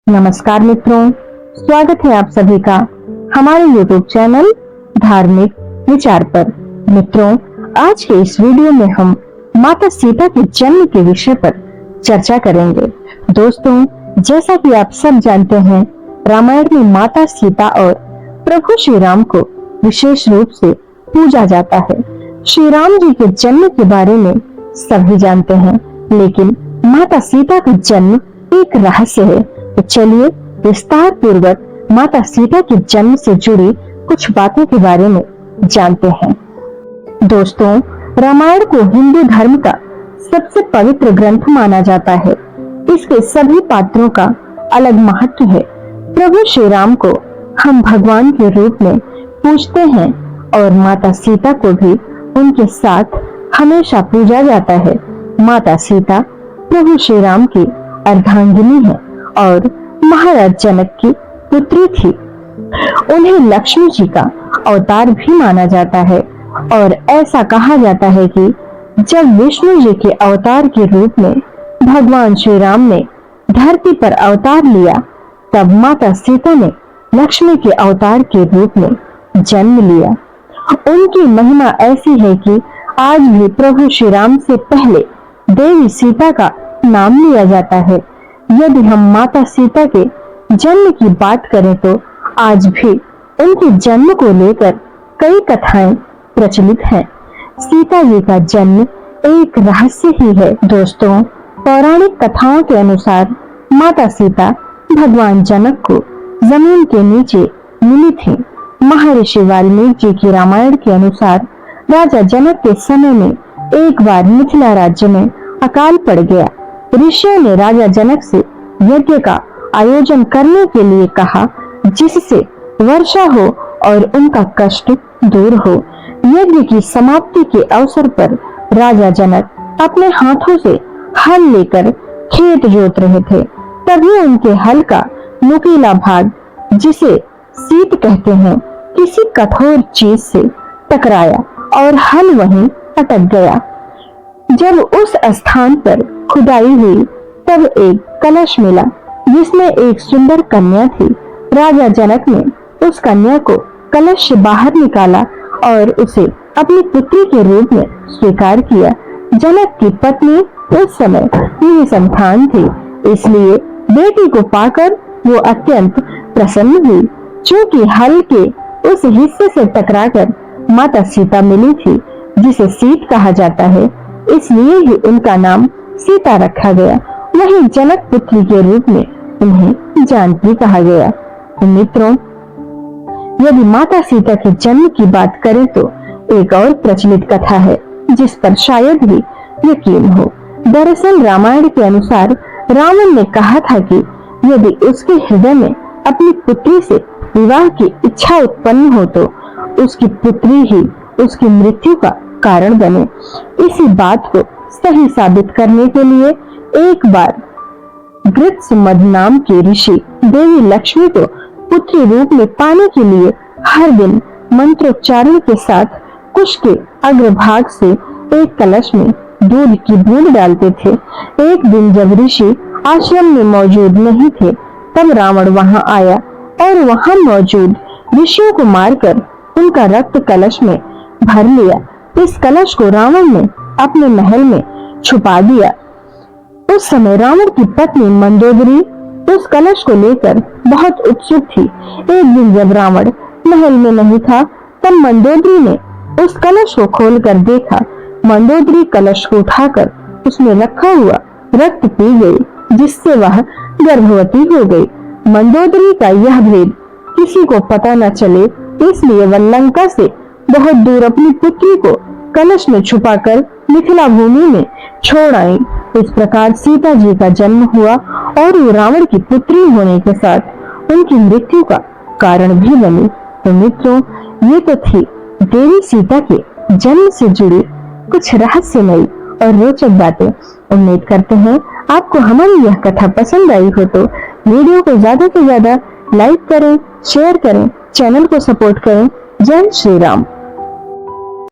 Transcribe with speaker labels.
Speaker 1: नमस्कार मित्रों, स्वागत है आप सभी का हमारे YouTube चैनल धार्मिक विचार पर। मित्रों, आज के इस वीडियो में हम माता सीता के जन्म के विषय पर चर्चा करेंगे। दोस्तों, जैसा कि आप सब जानते हैं, रामायण में माता सीता और प्रभु श्री राम को विशेष रूप से पूजा जाता है। श्री राम जी के जन्म के बारे में सभी जानते हैं, लेकिन माता सीता का जन्म एक रहस्य है। तो चलिए विस्तार पूर्वक माता सीता के जन्म से जुड़ी कुछ बातों के बारे में जानते हैं। दोस्तों, रामायण को हिंदू धर्म का सबसे पवित्र ग्रंथ माना जाता है। इसके सभी पात्रों का अलग महत्व है। प्रभु श्री राम को हम भगवान के रूप में पूजते हैं और माता सीता को भी उनके साथ हमेशा पूजा जाता है। माता सीता प्रभु श्री राम की अर्धांगिनी है और महाराज जनक की पुत्री थी। उन्हें लक्ष्मी जी का अवतार भी माना जाता है और ऐसा कहा जाता है कि जब विष्णु जी के अवतार के रूप में भगवान श्री राम ने धरती पर अवतार लिया, तब माता सीता ने लक्ष्मी के अवतार के रूप में जन्म लिया। उनकी महिमा ऐसी है कि आज भी प्रभु श्री राम से पहले देवी सीता का नाम लिया जाता है। यदि हम माता सीता के जन्म की बात करें तो आज भी उनके जन्म को लेकर कई कथाएं प्रचलित हैं। सीता जी का जन्म एक रहस्य ही है। दोस्तों, पौराणिक कथाओं के अनुसार माता सीता भगवान जनक को जमीन के नीचे मिली थी। महर्षि वाल्मीकि जी की रामायण के अनुसार राजा जनक के समय में एक बार मिथिला राज्य में अकाल पड़ गया। ऋषियों ने राजा जनक से यज्ञ का आयोजन करने के लिए कहा, जिससे वर्षा हो और उनका कष्ट दूर हो। यज्ञ की समाप्ति के अवसर पर राजा जनक अपने हाथों से हल लेकर खेत जोत रहे थे। तभी उनके हल का नुकीला भाग, जिसे सीत कहते हैं, किसी कठोर चीज से टकराया और हल वहीं अटक गया। जब उस स्थान पर खुदाई हुई, तब एक कलश मिला जिसमें एक सुंदर कन्या थी। राजा जनक ने उस कन्या को कलश से बाहर निकाला और उसे अपनी पुत्री के रूप में स्वीकार किया। जनक की पत्नी उस समय निसंतान थी, इसलिए बेटी को पाकर वो अत्यंत प्रसन्न हुई। चूंकि हल के उस हिस्से से टकराकर माता सीता मिली थी, जिसे सीत कहा जाता है, इसलिए ही उनका नाम सीता रखा गया। वहीं जनक पुत्री के रूप में उन्हें जानकी कहा गया। तो मित्रों, यदि माता सीता के जन्म की बात करें तो एक और प्रचलित कथा है जिस पर शायद ही यकीन हो। दरअसल रामायण के अनुसार रावण ने कहा था कि यदि उसके हृदय में अपनी पुत्री से विवाह की इच्छा उत्पन्न हो तो उसकी पुत्री ही उसकी मृत्यु का कारण बने। इसी बात को सही साबित करने के लिए एक बार गृत्समद नाम के ऋषि देवी लक्ष्मी को पुत्री रूप में पाने के लिए हर दिन मंत्रोच्चारण के साथ कुश के अग्रभाग से एक कलश में दूध की बूंद डालते थे। एक दिन जब ऋषि आश्रम में मौजूद नहीं थे, तब रावण वहां आया और वहां मौजूद ऋषियों को मारकर उनका रक्त कलश में भर लिया। इस कलश को रावण ने अपने महल में छुपा दिया। उस समय रावण की पत्नी मंदोदरी उस कलश को लेकर बहुत उत्सुक थी। एक दिन जब रावण महल में नहीं था, तब मंदोदरी ने उस कलश को खोलकर देखा। मंदोदरी कलश को उठाकर उसमें रखा हुआ रक्त पी गई, जिससे वह गर्भवती हो गई। मंदोदरी का यह भेद किसी को पता न चले, इसलिए वह लंका से बहुत दूर अपनी पुत्री को कलश में छुपाकर मिथिला भूमि में छोड़ आई। इस प्रकार सीता जी का जन्म हुआ और वो रावण की पुत्री होने के साथ उनकी मृत्यु का कारण भी बनी। तो मित्रों, ये तो थी देवी सीता के जन्म से जुड़ी कुछ रहस्यमयी और रोचक बातें। उम्मीद करते हैं आपको हमारी यह कथा पसंद आई हो तो वीडियो को ज्यादा से ज्यादा लाइक करें, शेयर करें, चैनल को सपोर्ट करें। जय श्री राम।